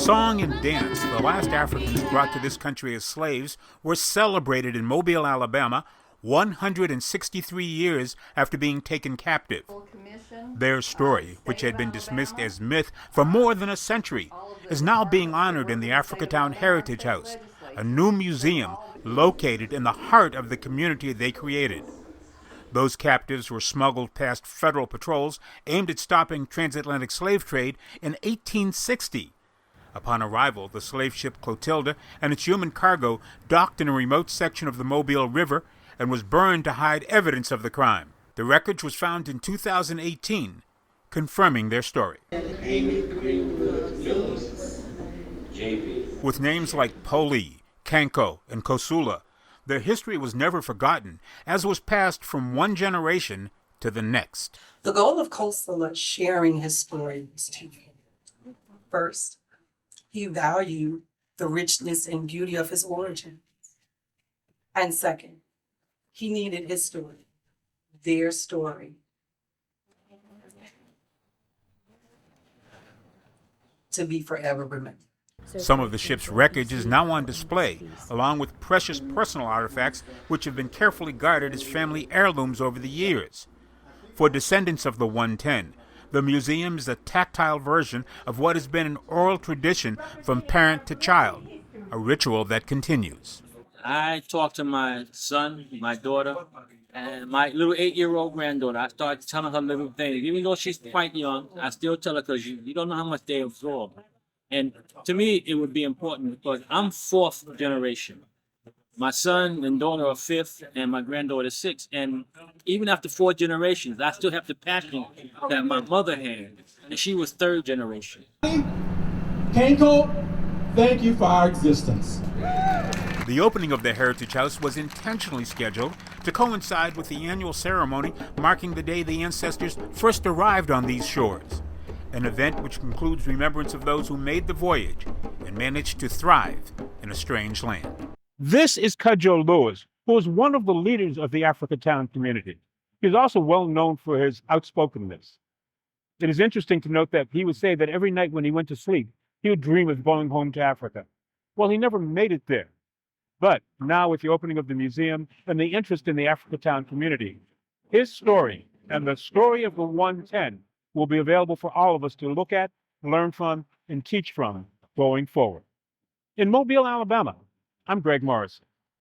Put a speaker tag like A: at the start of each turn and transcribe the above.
A: Song and dance, the last Africans brought to this country as slaves, were celebrated in Mobile, Alabama, 163 years after being taken captive. Their story, which had been dismissed as myth for more than a century, is now being honored in the Africatown Heritage House, a new museum located in the heart of the community they created. Those captives were smuggled past federal patrols aimed at stopping transatlantic slave trade in 1860. Upon arrival, the slave ship Clotilda and its human cargo docked in a remote section of the Mobile River and was burned to hide evidence of the crime. The wreckage was found in 2018, confirming their story. With names like Poli, Kanko, and Kosula, their history was never forgotten, as was passed from one generation to the next.
B: The goal of Kosula sharing his story was twofold. First, he valued the richness and beauty of his origins. And second, he needed his story, their story, to be forever remembered.
A: Some of the ship's wreckage is now on display, along with precious personal artifacts which have been carefully guarded as family heirlooms over the years. For descendants of the 110, the museum is a tactile version of what has been an oral tradition from parent to child, a ritual that continues.
C: I talk to my son, my daughter, and my little 8-year-old granddaughter. I start telling her little things. Even though she's quite young, I still tell her because you don't know how much they absorb. And to me, it would be important because I'm 4th generation. My son and daughter are 5th, and my granddaughter is 6th. And even after 4 generations, I still have the passion that my mother had, and she was 3rd generation.
D: Kanko, thank you for our existence.
A: The opening of the Heritage House was intentionally scheduled to coincide with the annual ceremony marking the day the ancestors first arrived on these shores, an event which concludes remembrance of those who made the voyage and managed to thrive in a strange land. This is Cudjoe Lewis, who is one of the leaders of the Africatown community. He is also well known for his outspokenness. It is interesting to note that he would say that every night when he went to sleep, he would dream of going home to Africa. Well, he never made it there. But now with the opening of the museum and the interest in the Africatown community, his story and the story of the 110 will be available for all of us to look at, learn from, and teach from going forward. In Mobile, Alabama, I'm Greg Morrison.